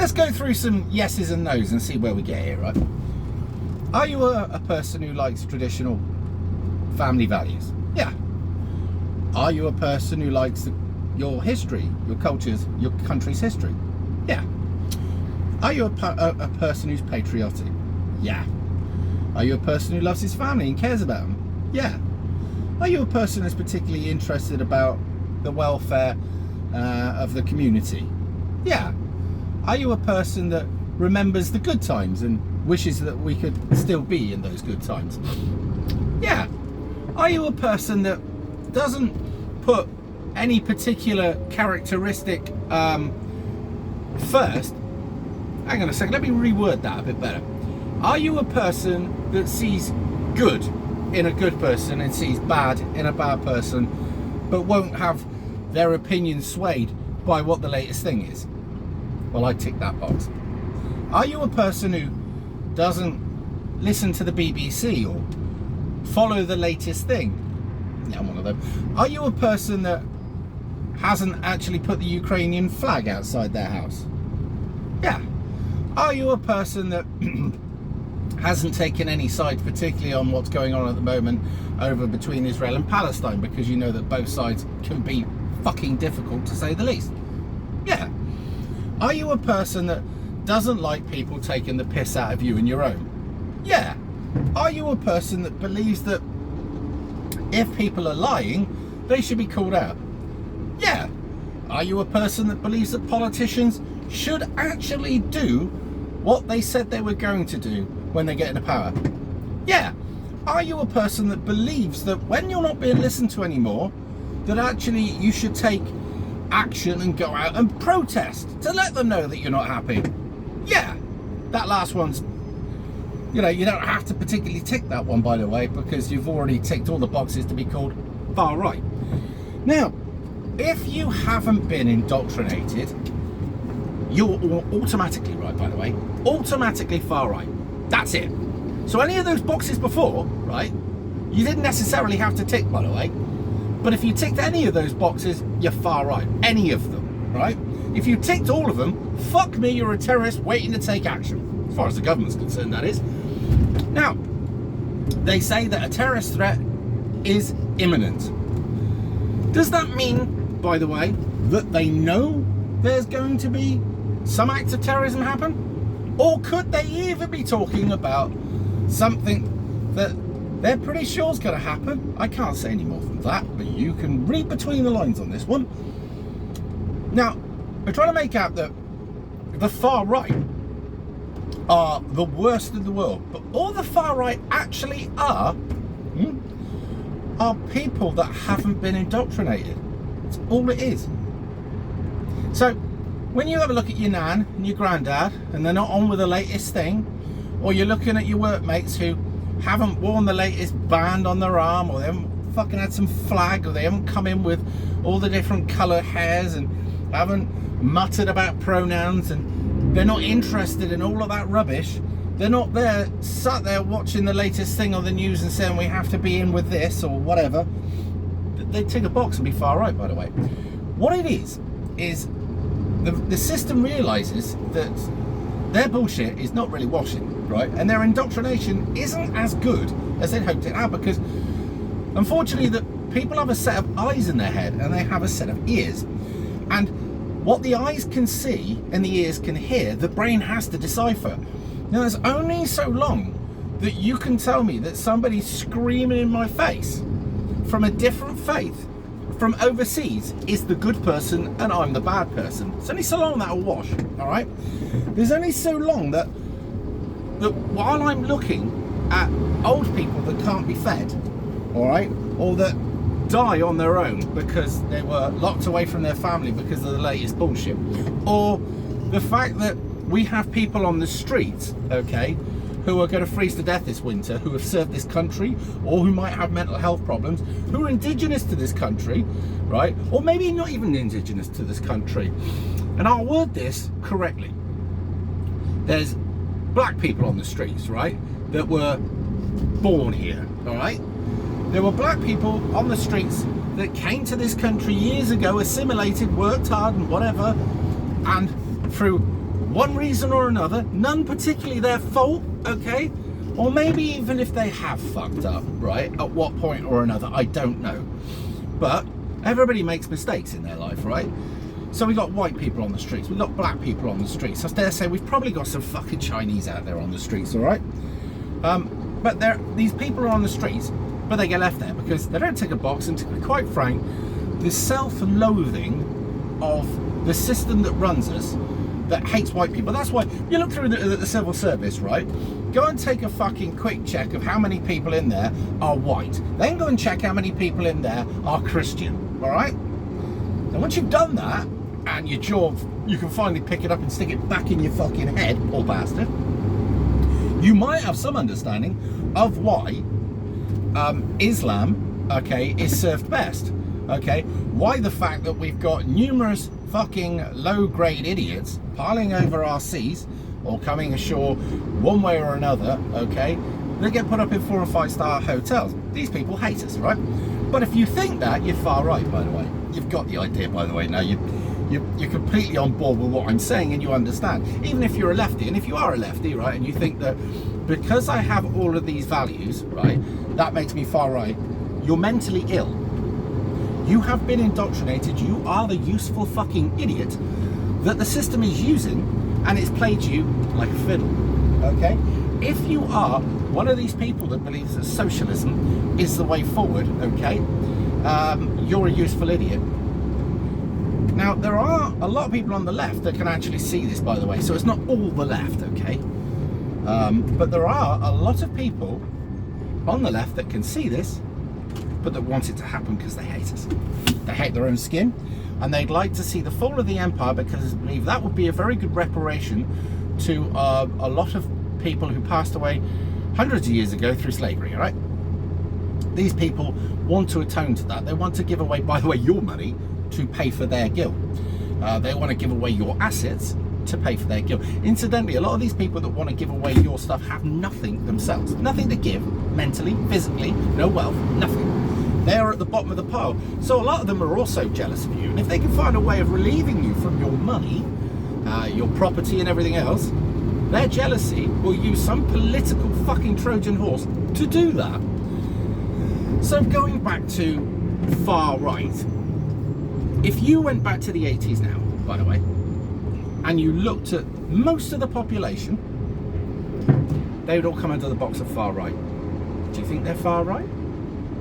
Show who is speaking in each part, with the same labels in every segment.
Speaker 1: let's go through some yeses and nos and see where we get here, right? Are you a person who likes traditional family values? Yeah. Are you a person who likes your history, your cultures, your country's history? Yeah. Are you a person who's patriotic? Yeah. Are you a person who loves his family and cares about them? Yeah. Are you a person who's particularly interested about the welfare of the community? Yeah. Are you a person that remembers the good times and wishes that we could still be in those good times? Yeah. Are you a person that doesn't put any particular characteristic first? Hang on a second, let me reword that a bit better. Are you a person that sees good in a good person and sees bad in a bad person, but won't have their opinion swayed by what the latest thing is? Well, I tick that box. Are you a person who doesn't listen to the BBC or follow the latest thing? Yeah, I'm one of them. Are you a person that hasn't actually put the Ukrainian flag outside their house? Yeah. Are you a person that hasn't taken any side, particularly on what's going on at the moment over between Israel and Palestine, because you know that both sides can be fucking difficult, to say the least? Yeah. Are you a person that doesn't like people taking the piss out of you and your own? Yeah. Are you a person that believes that if people are lying, they should be called out? Yeah. Are you a person that believes that politicians should actually do what they said they were going to do when they get into power? Yeah. Are you a person that believes that when you're not being listened to anymore, that actually you should take action and go out and protest to let them know that you're not happy? Yeah. That last one's, you know, you don't have to particularly tick that one, by the way, because you've already ticked all the boxes to be called far right. Now, if you haven't been indoctrinated, you're automatically right, by the way. Automatically far right. That's it. So any of those boxes before, right, you didn't necessarily have to tick, by the way. But if you ticked any of those boxes, you're far right. Any of them, right? If you ticked all of them, fuck me, you're a terrorist waiting to take action. As far as the government's concerned, that is. Now, they say that a terrorist threat is imminent. Does that mean, by the way, that they know there's going to be some act of terrorism happen? Or could they even be talking about something that they're pretty sure is going to happen? I can't say any more than that, but you can read between the lines on this one. Now, we're trying to make out that the far right are the worst in the world, but all the far right actually are people that haven't been indoctrinated. That's all it is. So when you have a look at your nan and your granddad and they're not on with the latest thing, or you're looking at your workmates who haven't worn the latest band on their arm, or they haven't fucking had some flag, or they haven't come in with all the different colour hairs and haven't muttered about pronouns, and they're not interested in all of that rubbish. They're not there, sat there watching the latest thing on the news and saying we have to be in with this or whatever. They tick a box and be far right, by the way. What it is the system realises that their bullshit is not really washing, right? And their indoctrination isn't as good as they'd hoped it had, because unfortunately the people have a set of eyes in their head and they have a set of ears. And what the eyes can see and the ears can hear, the brain has to decipher. Now, there's only so long that you can tell me that somebody's screaming in my face from a different faith, from overseas, is the good person and I'm the bad person. It's only so long that'll wash, all right? There's only so long that while I'm looking at old people that can't be fed, all right, or that die on their own because they were locked away from their family because of the latest bullshit, or the fact that we have people on the streets, okay, who are going to freeze to death this winter, who have served this country, or who might have mental health problems, who are indigenous to this country, right? Or maybe not even indigenous to this country. And I'll word this correctly. There's black people on the streets, right, that were born here, all right? There were black people on the streets that came to this country years ago, assimilated, worked hard and whatever, and through one reason or another, none particularly their fault, okay? Or maybe even if they have fucked up, right? At what point or another, I don't know. But everybody makes mistakes in their life, right? So we got white people on the streets, we got black people on the streets. I dare say we've probably got some fucking Chinese out there on the streets, all right? But these people are on the streets, but they get left there because they don't tick a box. And to be quite frank, the self-loathing of the system that runs us, that hates white people. That's why you look through the civil service, right? Go and take a fucking quick check of how many people in there are white. Then go and check how many people in there are Christian, all right? And once you've done that, and your jaw, you can finally pick it up and stick it back in your fucking head, poor bastard, you might have some understanding of why Islam, okay, is served best, okay? Why the fact that we've got numerous fucking low-grade idiots piling over our seas or coming ashore one way or another, okay? They get put up in 4 and 5 star hotels. These people hate us, right? But if you think that, you're far right, by the way. You've got the idea, by the way. Now you're completely on board with what I'm saying and you understand. Even if you're a lefty, and if you are a lefty, right, and you think that because I have all of these values, right, that makes me far right, you're mentally ill. You have been indoctrinated. You are the useful fucking idiot that the system is using, and it's played you like a fiddle, okay? If you are one of these people that believes that socialism is the way forward, okay, you're a useful idiot. Now, there are a lot of people on the left that can actually see this, by the way, so it's not all the left, okay? But there are a lot of people on the left that can see this, but that want it to happen because they hate us. They hate their own skin, and they'd like to see the fall of the empire because they believe that would be a very good reparation to a lot of people who passed away hundreds of years ago through slavery, all right? These people want to atone to that. They want to give away, by the way, your money to pay for their guilt. They want to give away your assets to pay for their guilt. Incidentally, a lot of these people that want to give away your stuff have nothing themselves. Nothing to give, mentally, physically, no wealth, nothing. They are at the bottom of the pile. So a lot of them are also jealous of you. And if they can find a way of relieving you from your money, your property and everything else, their jealousy will use some political fucking Trojan horse to do that. So going back to far right, if you went back to the 80s now, by the way, and you looked at most of the population, they would all come under the box of far right. Do you think they're far right?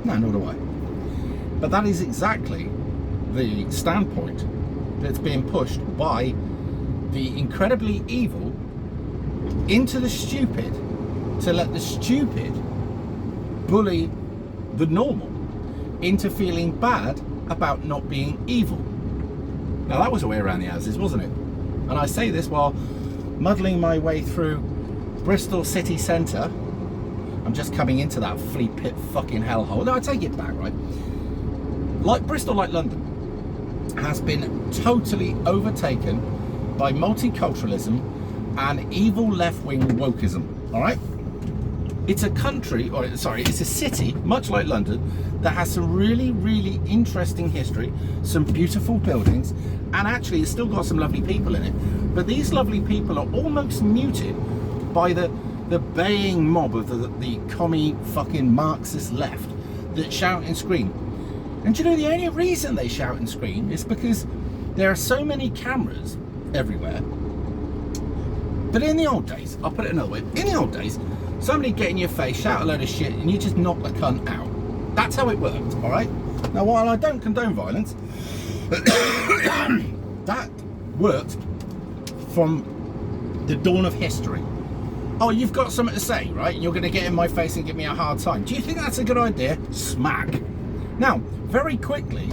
Speaker 1: No, nor do I. But that is exactly the standpoint that's being pushed by the incredibly evil into the stupid, to let the stupid bully the normal into feeling bad about not being evil. Now that was a way around the houses, wasn't it? And I say this while muddling my way through Bristol city centre. I'm just coming into that flea pit fucking hellhole. No, I take it back, right? Like Bristol, like London, has been totally overtaken by multiculturalism and evil left-wing wokeism, all right? It's a country, or sorry, it's a city, much like London, that has some really, really interesting history, some beautiful buildings, and actually it's still got some lovely people in it. But these lovely people are almost muted by the baying mob of the commie fucking Marxist left that shout and scream. And do you know the only reason they shout and scream is because there are so many cameras everywhere. But in the old days, I'll put it another way, in the old days, somebody get in your face, shout a load of shit, and you just knock the cunt out. That's how it worked, all right? Now, while I don't condone violence, that worked from the dawn of history. Oh, you've got something to say, right? You're going to get in my face and give me a hard time. Do you think that's a good idea? Smack. Now, very quickly,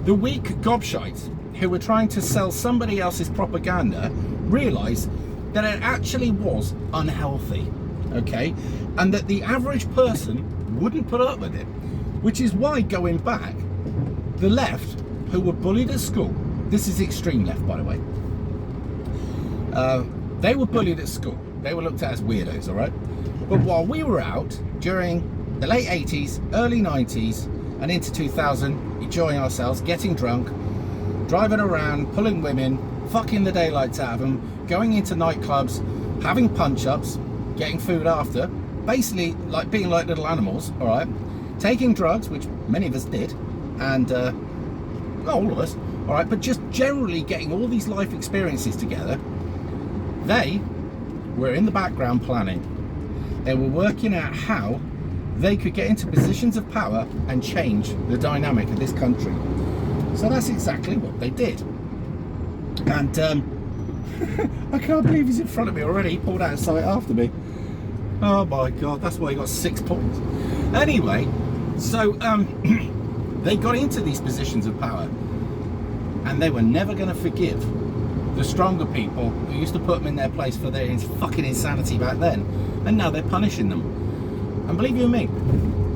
Speaker 1: the weak gobshites who were trying to sell somebody else's propaganda realised that it actually was unhealthy, okay? And that the average person wouldn't put up with it, which is why, going back, the left, who were bullied at school, this is extreme left, by the way, they were bullied at school. They were looked at as weirdos, all right? But while we were out during the late 80s, early 90s, and into 2000, enjoying ourselves, getting drunk, driving around, pulling women, fucking the daylights out of them, going into nightclubs, having punch-ups, getting food after, basically like being like little animals, all right, taking drugs, which many of us did, and not all of us, all right, but just generally getting all these life experiences together. They were in the background planning. They were working out how they could get into positions of power and change the dynamic of this country. So that's exactly what they did. And I can't believe he's in front of me already. He pulled out of sight after me. Oh my God, that's why he got 6 points. Anyway, so they got into these positions of power, and they were never going to forgive the stronger people who used to put them in their place for their fucking insanity back then, and now they're punishing them. And believe you me,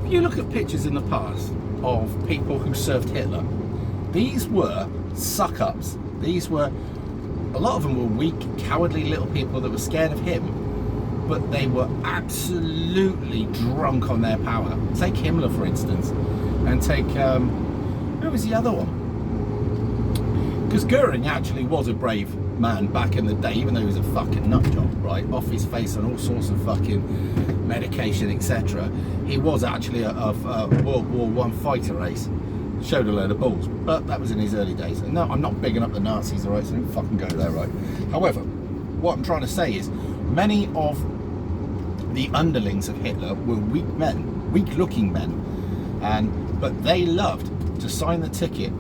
Speaker 1: if you look at pictures in the past of people who served Hitler, these were suck-ups. These were, a lot of them were weak, cowardly little people that were scared of him, but they were absolutely drunk on their power. Take Himmler, for instance, and take, who was the other one? Because Goering actually was a brave man back in the day, even though he was a fucking nutjob, right? Off his face on all sorts of fucking medication, etc. He was actually a World War I fighter race. Showed a load of balls, but that was in his early days. And no, I'm not bigging up the Nazis, all right? So don't fucking go there, right? However, what I'm trying to say is, many of the underlings of Hitler were weak men, weak-looking men, but they loved to sign the ticket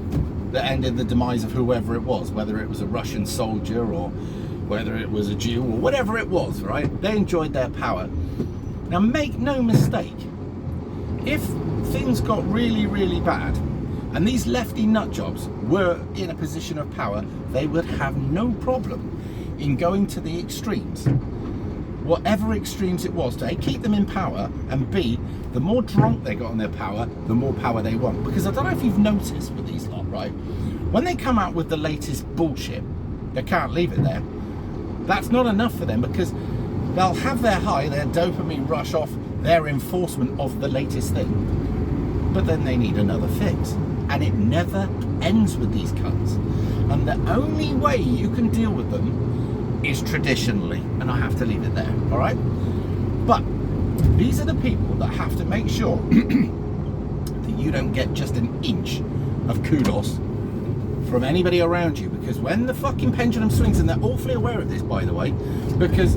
Speaker 1: that ended the demise of whoever it was, whether it was a Russian soldier or whether it was a Jew or whatever it was, right? They enjoyed their power. Now, make no mistake, if things got really, really bad, and these lefty nutjobs were in a position of power, they would have no problem in going to the extremes. Whatever extremes it was, to A, keep them in power, and B, the more drunk they got on their power, the more power they want. Because I don't know if you've noticed with these lot, right? When they come out with the latest bullshit, they can't leave it there. That's not enough for them, because they'll have their high, their dopamine rush off their enforcement of the latest thing. But then they need another fix. And it never ends with these cunts. And the only way you can deal with them is traditionally, and I have to leave it there, all right? But these are the people that have to make sure that you don't get just an inch of kudos from anybody around you, because when the fucking pendulum swings, and they're awfully aware of this, by the way, because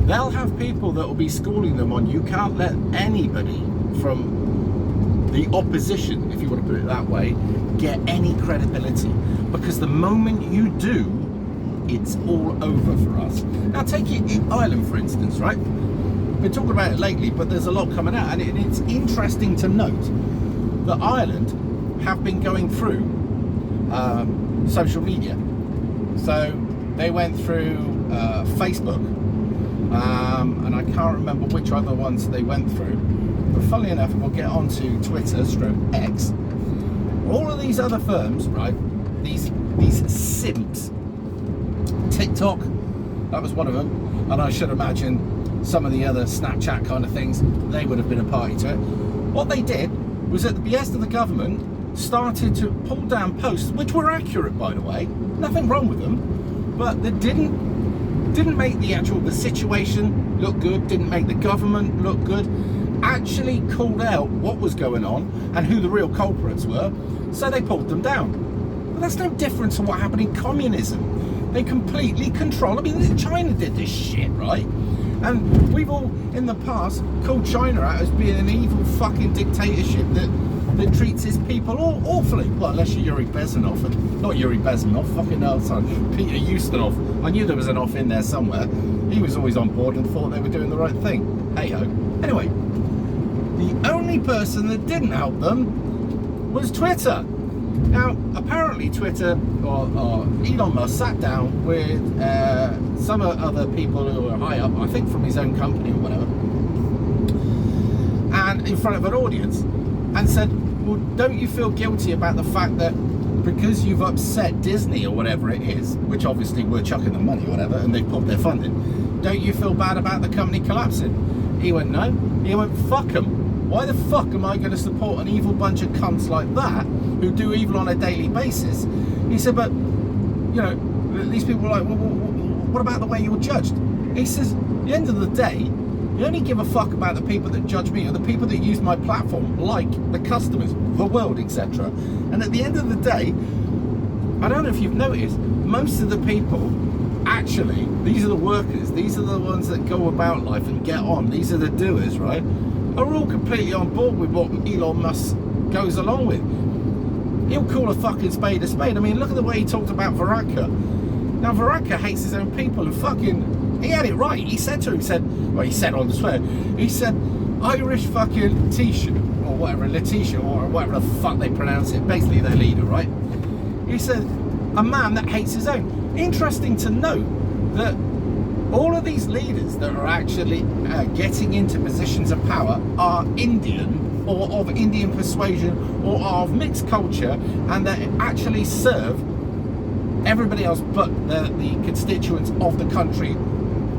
Speaker 1: they'll have people that will be schooling them on, you can't let anybody from the opposition, if you want to put it that way, get any credibility, because the moment you do, it's all over for us. Now take Ireland, for instance, right? We're talking about it lately, but there's a lot coming out, and it's interesting to note that Ireland have been going through social media. So they went through Facebook, and I can't remember which other ones they went through, but funnily enough, we'll get onto Twitter / X. All of these other firms, right, these simps, TikTok, that was one of them, and I should imagine some of the other Snapchat kind of things, they would have been a party to it. What they did was, at the behest of the government, started to pull down posts, which were accurate, by the way, nothing wrong with them, but they didn't make the situation look good, didn't make the government look good, actually called out what was going on and who the real culprits were, so they pulled them down. But that's no different to what happened in communism. They completely control. I mean, China did this shit, right? And we've all, in the past, called China out as being an evil fucking dictatorship that treats its people awfully. Well, unless you're Yuri Bezmenov, and not Yuri Bezmenov, fucking hell, son, Peter Ustinov. I knew there was an off in there somewhere. He was always on board and thought they were doing the right thing. Hey ho. Anyway, the only person that didn't help them was Twitter. Now, apparently Twitter, or Elon Musk, sat down with some other people who were high up, I think from his own company or whatever, and in front of an audience, and said, well, don't you feel guilty about the fact that because you've upset Disney or whatever it is, which obviously we're chucking them money or whatever, and they've pulled their funding, don't you feel bad about the company collapsing? He went, no. He went, fuck them. Why the fuck am I going to support an evil bunch of cunts like that who do evil on a daily basis? He said, but, you know, these people are like, well, what about the way you're judged? He says, at the end of the day, you only give a fuck about the people that judge me or the people that use my platform, like the customers, the world, etc. And at the end of the day, I don't know if you've noticed, most of the people, actually, these are the workers, these are the ones that go about life and get on, these are the doers, right, are all completely on board with what Elon Musk goes along with. He'll call a fucking spade a spade. I mean, look at the way he talked about Varadkar. Now, Varadkar hates his own people, and fucking, he had it right. He said to him, he said on the swear, he said, Irish fucking Letitia, or whatever, Letitia, or whatever the fuck they pronounce it, basically their leader, right? He said, a man that hates his own. Interesting to note that all of these leaders that are actually getting into positions of power are Indian, or of Indian persuasion, or of mixed culture, and that actually serve everybody else but the constituents of the country,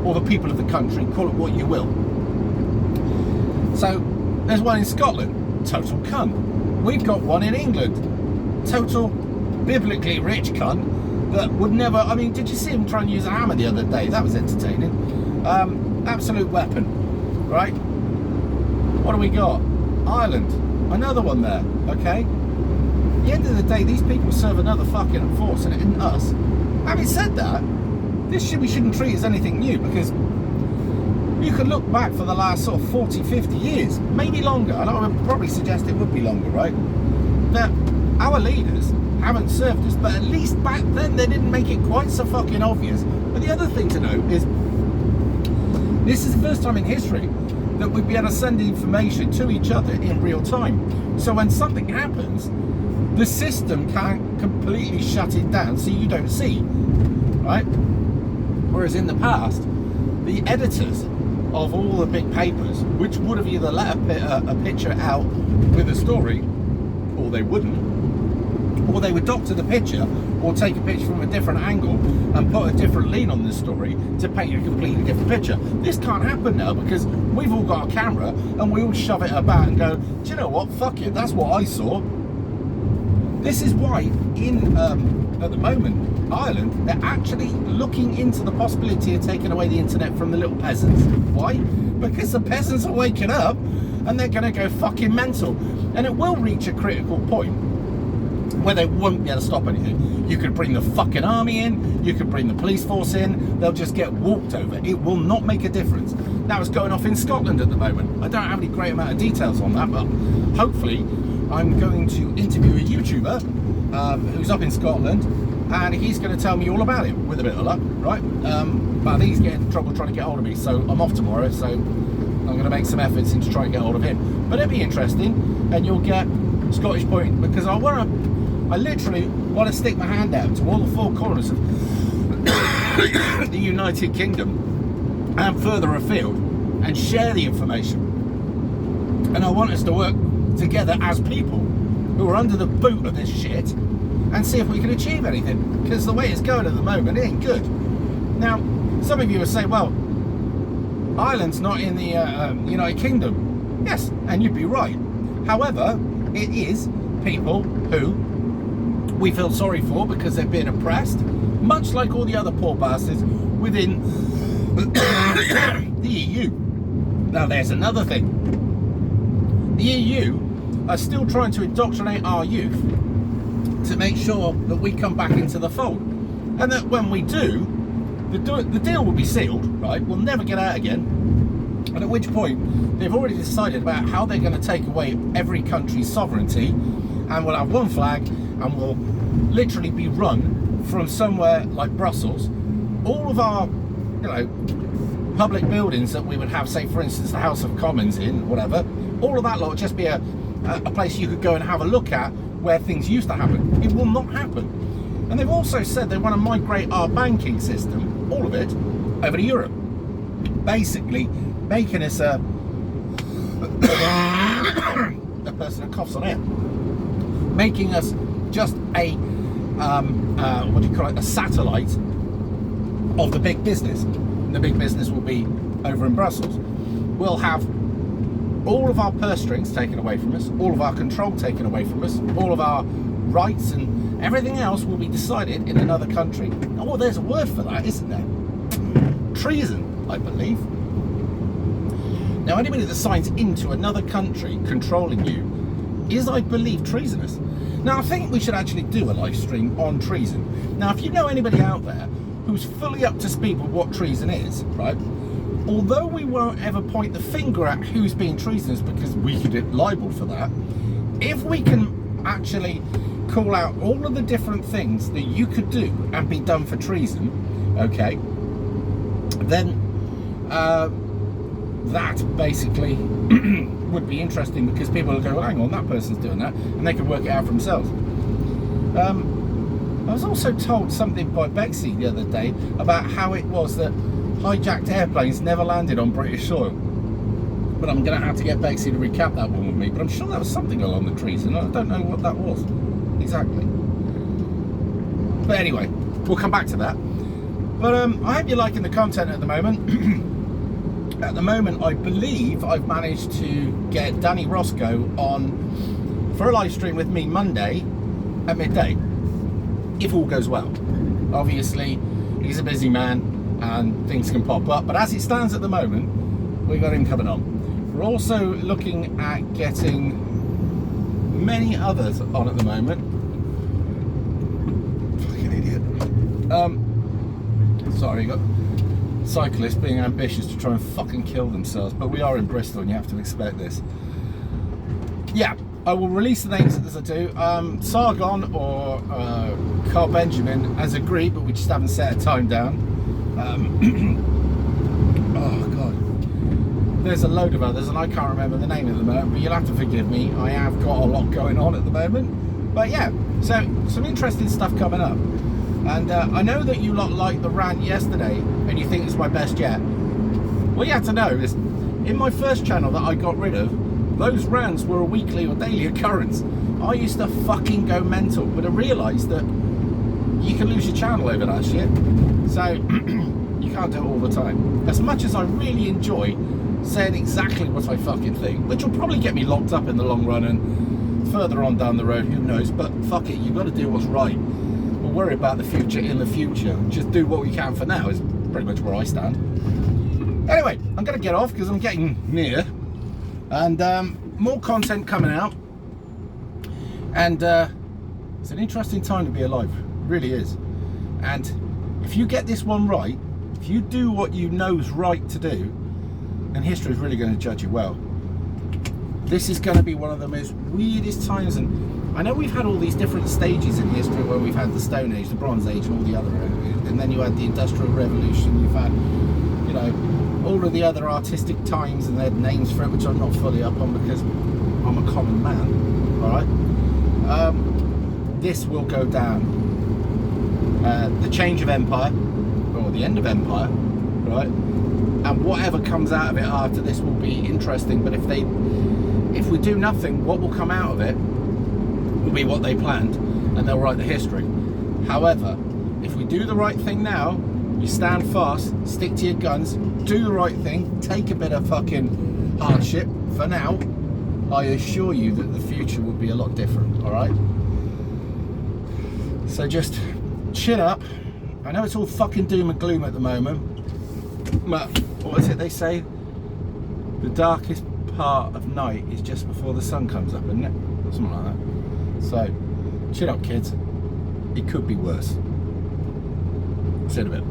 Speaker 1: or the people of the country, call it what you will. So there's one in Scotland, total cunt. We've got one in England, total biblically rich cunt that would never, I mean, did you see him trying to use a hammer the other day? That was entertaining. Absolute weapon, right? What do we got? Ireland, another one there, okay? At the end of the day, these people serve another fucking force, and it isn't us. Having said that, we shouldn't treat as anything new, because you could look back for the last sort of 40, 50 years, maybe longer, and I would probably suggest it would be longer, right? That our leaders haven't served us, but at least back then they didn't make it quite so fucking obvious. But the other thing to note is, this is the first time in history that we'd be able to send information to each other in real time. So when something happens, the system can't completely shut it down so you don't see, right? Whereas in the past, the editors of all the big papers, which would have either let a picture out with a story, or they wouldn't, or they would doctor the picture, or take a picture from a different angle and put a different lean on the story to paint a completely different picture. This can't happen now, because we've all got a camera and we all shove it about and go, do you know what, fuck it, that's what I saw. This is why at the moment, Ireland, they're actually looking into the possibility of taking away the internet from the little peasants. Why? Because the peasants are waking up and they're going to go fucking mental. And it will reach a critical point where they won't be able to stop anything. You could bring the fucking army in, you could bring the police force in, they'll just get walked over. It will not make a difference. Now it's going off in Scotland at the moment. I don't have any great amount of details on that, but hopefully I'm going to interview a YouTuber who's up in Scotland, and he's going to tell me all about it with a bit of luck, right? But I think he's getting in trouble trying to get hold of me, so I'm off tomorrow, so I'm going to make some efforts into trying to get hold of him. But it'll be interesting, and you'll get Scottish point, because I literally want to stick my hand out to all the four corners of the United Kingdom and further afield and share the information. And I want us to work together as people who are under the boot of this shit and see if we can achieve anything, because the way it's going at the moment, it ain't good. Now, some of you will say, well, Ireland's not in the United Kingdom. Yes, and you'd be right. However, it is people who we feel sorry for because they're being oppressed, much like all the other poor bastards within the EU. Now there's another thing. The EU are still trying to indoctrinate our youth to make sure that we come back into the fold, and that when we do, the deal will be sealed, right? We'll never get out again. And at which point they've already decided about how they're going to take away every country's sovereignty, and we'll have one flag, and we'll literally be run from somewhere like Brussels. All of our, public buildings that we would have, say for instance the House of Commons in, whatever, all of that lot would just be a place you could go and have a look at where things used to happen. It will not happen. And they've also said they want to migrate our banking system, all of it, over to Europe. Basically making us a person that coughs on air. Making us just a a satellite of the big business. And the big business will be over in Brussels. We'll have all of our purse strings taken away from us, all of our control taken away from us, all of our rights and Everything else will be decided in another country. Oh, there's a word for that, isn't there? Treason, I believe. Now, anybody that signs into another country controlling you is, I believe, treasonous. Now, I think we should actually do a live stream on treason. Now, if you know anybody out there who's fully up to speed with what treason is, right? Although we won't ever point the finger at who's being treasonous because we could get libeled for that, if we can actually call out all of the different things that you could do and be done for treason, okay, then that basically would be interesting, because people will go, well, hang on, that person's doing that, and they can work it out for themselves. I was also told something by Bexy the other day about how it was that hijacked airplanes never landed on British soil. But I'm going to have to get Bexy to recap that one with me. But I'm sure that was something along the treason. I don't know what that was exactly. But anyway, we'll come back to that. But I hope you're liking the content at the moment. At the moment, I believe I've managed to get Danny Roscoe on for a live stream with me Monday at midday, if all goes well. Obviously, he's a busy man and things can pop up, but as it stands at the moment, we've got him coming on. We're also looking at getting many others on at the moment. Fucking idiot. Sorry, got cyclists being ambitious to try and fucking kill themselves, but we are in Bristol and you have to expect this. Yeah, I will release the names as I do. Sargon or Carl Benjamin as agreed, but we just haven't set a time down. Oh god, there's a load of others and I can't remember the name of them, but you'll have to forgive me. I have got a lot going on at the moment, but yeah, so some interesting stuff coming up. And I know that you lot liked the rant yesterday and you think it's my best yet. What you have to know is, in my first channel that I got rid of, those rants were a weekly or daily occurrence. I used to fucking go mental, but I realised that you can lose your channel over that shit. So you can't do it all the time. As much as I really enjoy saying exactly what I fucking think, which will probably get me locked up in the long run and further on down the road, who knows, but fuck it, you've got to do what's right. We'll worry about the future in the future. Just do what we can for now is pretty much where I stand. Anyway, I'm going to get off because I'm getting near. And more content coming out. And it's an interesting time to be alive. It really is. And if you get this one right, if you do what you know's right to do, then history is really going to judge you well. This is going to be one of the most weirdest times, and I know we've had all these different stages in history where we've had the Stone Age, the Bronze Age, and all the other, and then you had the Industrial Revolution, you've had, you know, all of the other artistic times, and they had names for it which I'm not fully up on because I'm a common man, alright? This will go down. The change of empire, or the end of empire, right? And whatever comes out of it after this will be interesting. But if we do nothing, what will come out of it will be what they planned, and they'll write the history. However, if we do the right thing now, you stand fast, stick to your guns, do the right thing, take a bit of fucking hardship for now, I assure you that the future will be a lot different, alright? So just chin up. I know it's all fucking doom and gloom at the moment, but what is it they say? The darkest part of night is just before the sun comes up, isn't it? Something like that. So, chin up, kids. It could be worse. See you in a bit.